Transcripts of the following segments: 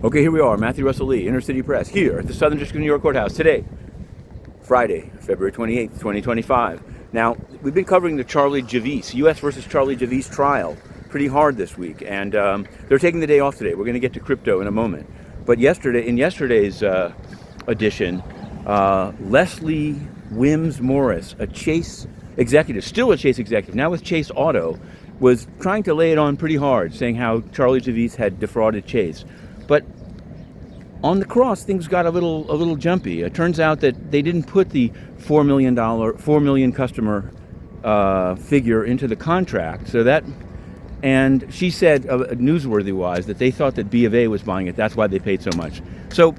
Okay, here we are, Matthew Russell Lee, Inner City Press, here at the Southern District of New York Courthouse today, Friday, February 28th, 2025. Now, we've been covering the Javice, U.S. versus Charlie Javice trial pretty hard this week, and they're taking the day off today. We're going to get to crypto in a moment. But in yesterday's edition, Leslie Wims Morris, a Chase executive, still a Chase executive, now with Chase Auto, was trying to lay it on pretty hard, saying how Charlie Javice had defrauded Chase. But on the cross, things got a little jumpy. It turns out that they didn't put the $4 million customer figure into the contract. And she said, newsworthy-wise, that they thought that BofA was buying it. That's why they paid so much. So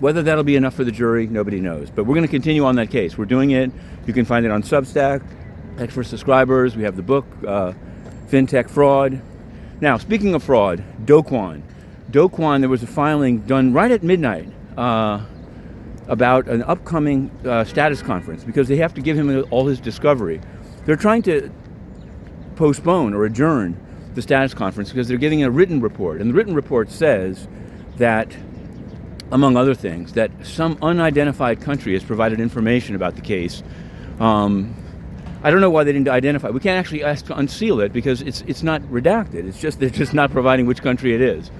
whether that'll be enough for the jury, nobody knows. But we're going to continue on that case. We're doing it. You can find it on Substack. Extra subscribers. We have the book, FinTech Fraud. Now, speaking of fraud, Kwon, there was a filing done right at midnight about an upcoming status conference because they have to give him all his discovery. They're trying to postpone or adjourn the status conference because they're giving a written report. And the written report says that, among other things, that some unidentified country has provided information about the case. I don't know why they didn't identify. We can't actually ask to unseal it because it's not redacted. They're just not providing which country it is.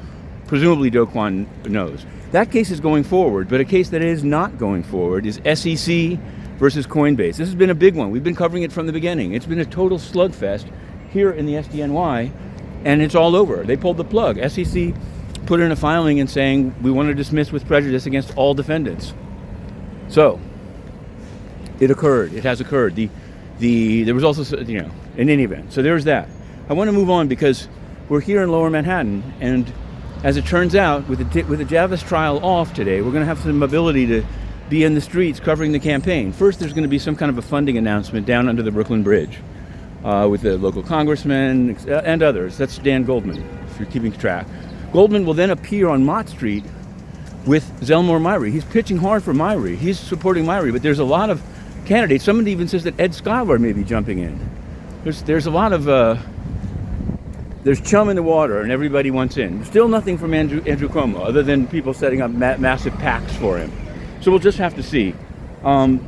Presumably Kwon knows. That case is going forward, but a case that is not going forward is SEC versus Coinbase. This has been a big one. We've been covering it from the beginning. It's been a total slugfest here in the SDNY, and it's all over. They pulled the plug. SEC put in a filing and saying, we want to dismiss with prejudice against all defendants. So, it occurred. It has occurred. There was also, in any event. So there's that. I want to move on because we're here in Lower Manhattan, and as it turns out, with the Javice trial off today, we're going to have some ability to be in the streets covering the campaign. First, there's going to be some kind of a funding announcement down under the Brooklyn Bridge with the local congressman and others. That's Dan Goldman, if you're keeping track. Goldman will then appear on Mott Street with Zelmore Myrie. He's pitching hard for Myrie. He's supporting Myrie, but there's a lot of candidates. Somebody even says that Ed Schuyler may be jumping in. There's a lot of there's chum in the water, and everybody wants in. Still nothing from Andrew Cuomo, other than people setting up massive PACs for him. So we'll just have to see. On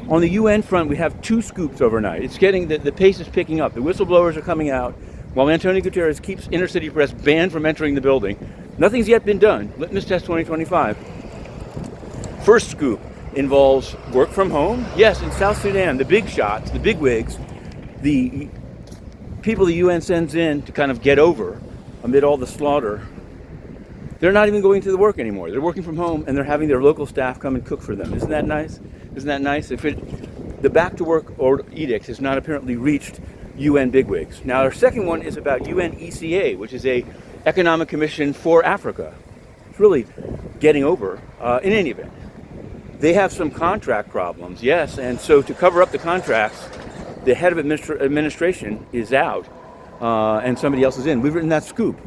the UN front, we have two scoops overnight. It's getting the pace is picking up. The whistleblowers are coming out, while Antonio Guterres keeps Inner City Press banned from entering the building. Nothing's yet been done. Litmus Test 2025. First scoop involves work from home. Yes, in South Sudan, the big shots, the big wigs, the people the UN sends in to kind of get over amid all the slaughter, they're not even going to the work anymore. They're working from home, and they're having their local staff come and cook for them. Isn't that nice? Isn't that nice? The back to work edict has not apparently reached UN bigwigs. Now, our second one is about UN ECA, which is a economic commission for Africa. It's really getting over. In any event, they have some contract problems, yes, and so to cover up the contracts, the head of administration is out, and somebody else is in. We've written that scoop,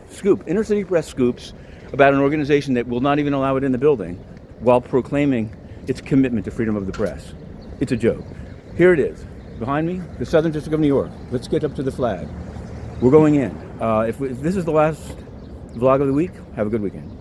Inner City Press scoops about an organization that will not even allow it in the building while proclaiming its commitment to freedom of the press. It's a joke. Here it is. Behind me, the Southern District of New York. Let's get up to the flag. We're going in. If this is the last vlog of the week, have a good weekend.